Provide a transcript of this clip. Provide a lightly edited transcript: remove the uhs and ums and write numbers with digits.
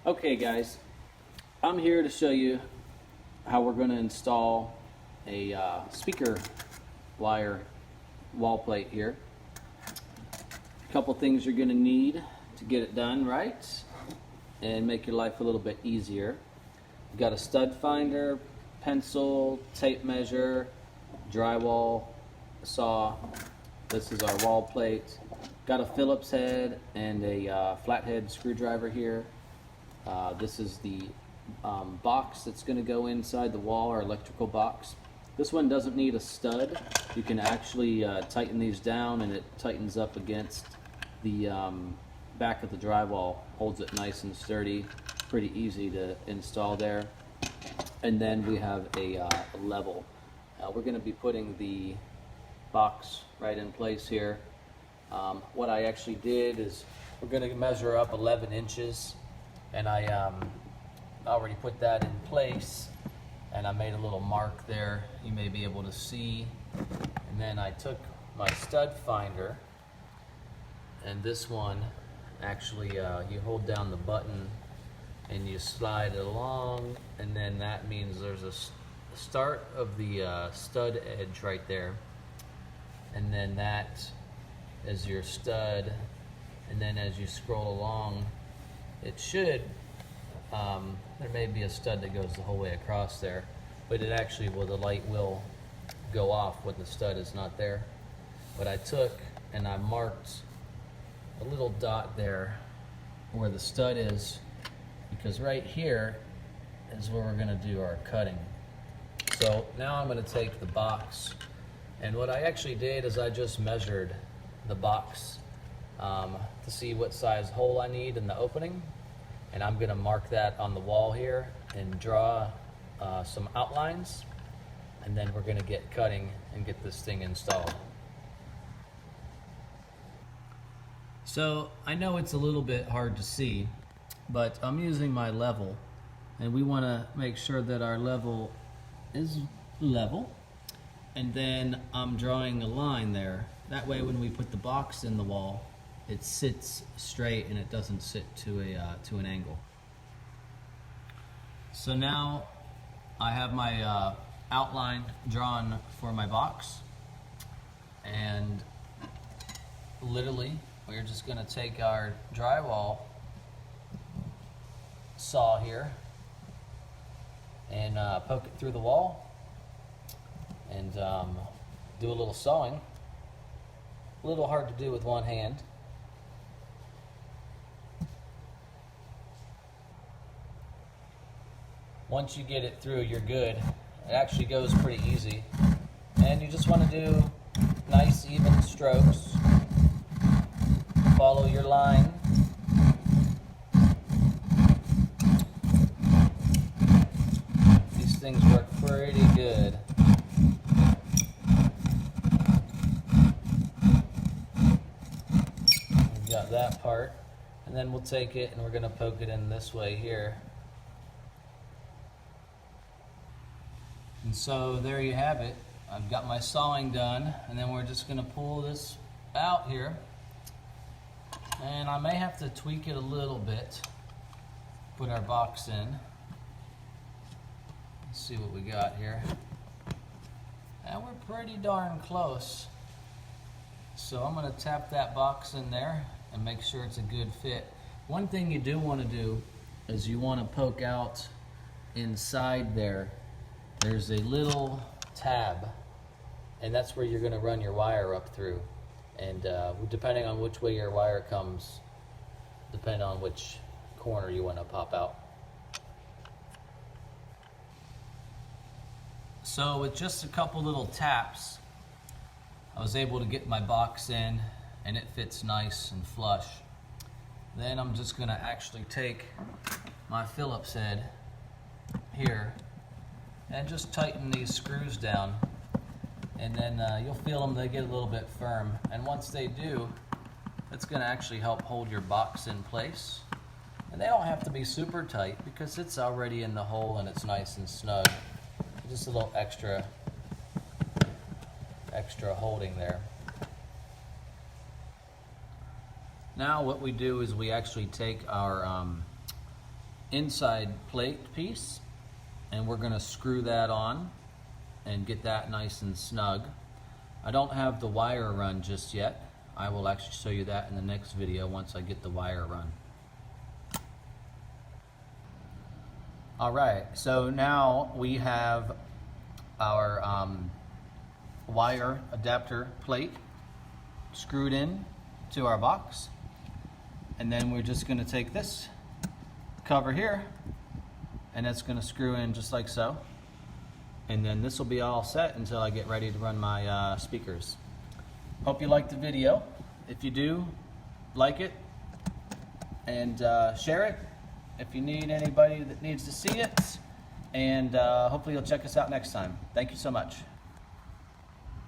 Okay guys, I'm here to show you how we're going to install a speaker wire wall plate here. A couple things you're going to need to get it done right and make your life a little bit easier. You've got a stud finder, pencil, tape measure, drywall saw. This is our wall plate. Got a Phillips head and a flathead screwdriver here. This is the box that's going to go inside the wall, our electrical box. This one doesn't need a stud. You can actually tighten these down and it tightens up against the back of the drywall, holds it nice and sturdy, pretty easy to install there. And then we have a level. We're going to be putting the box right in place here. What I actually did is we're going to measure up 11 inches. And I already put that in place, and I made a little mark there you may be able to see. And then I took my stud finder, and this one actually you hold down the button and you slide it along, and then that means there's a start of the stud edge right there, and then that is your stud. And then as you scroll along, it should, there may be a stud that goes the whole way across there, but it actually will, the light will go off when the stud is not there. But I took and I marked a little dot there where the stud is, because right here is where we're gonna do our cutting. So now I'm gonna take the box, and what I actually did is I just measured the box to see what size hole I need in the opening, and I'm going to mark that on the wall here and draw some outlines, and then we're going to get cutting and get this thing installed. So I know it's a little bit hard to see, but I'm using my level, and we want to make sure that our level is level, and then I'm drawing a line there. That way when we put the box in the wall, it sits straight and it doesn't sit to an angle. So now I have my outline drawn for my box, and literally we're just going to take our drywall saw here and poke it through the wall and do a little sawing. A little hard to do with one hand. Once you get it through, you're good. It actually goes pretty easy. And you just want to do nice, even strokes. Follow your line. These things work pretty good. We've got that part. And then we'll take it and we're going to poke it in this way here. And so there you have it. I've got my sawing done, and then we're just going to pull this out here. And I may have to tweak it a little bit. Put our box in. Let's see what we got here. And we're pretty darn close. So I'm going to tap that box in there and make sure it's a good fit. One thing you do want to do is you want to poke out inside there. There's a little tab, and that's where you're going to run your wire up through. And depending on which way your wire comes, depending on which corner you want to pop out. So with just a couple little taps, I was able to get my box in, and it fits nice and flush. Then I'm just going to actually take my Phillips head here and just tighten these screws down, and then you'll feel them, they get a little bit firm, and once they do, it's going to actually help hold your box in place. And they don't have to be super tight because it's already in the hole and it's nice and snug. Just a little extra holding there. Now what we do is we actually take our inside plate piece, and we're going to screw that on and get that nice and snug. I don't have the wire run just yet. I will actually show you that in the next video once I get the wire run. Alright, so now we have our wire adapter plate screwed in to our box, and then we're just going to take this cover here and it's going to screw in just like so, and then this will be all set until I get ready to run my speakers. Hope you liked the video. If you do, like it and share it if you need anybody that needs to see it, and hopefully you'll check us out next time. Thank you so much.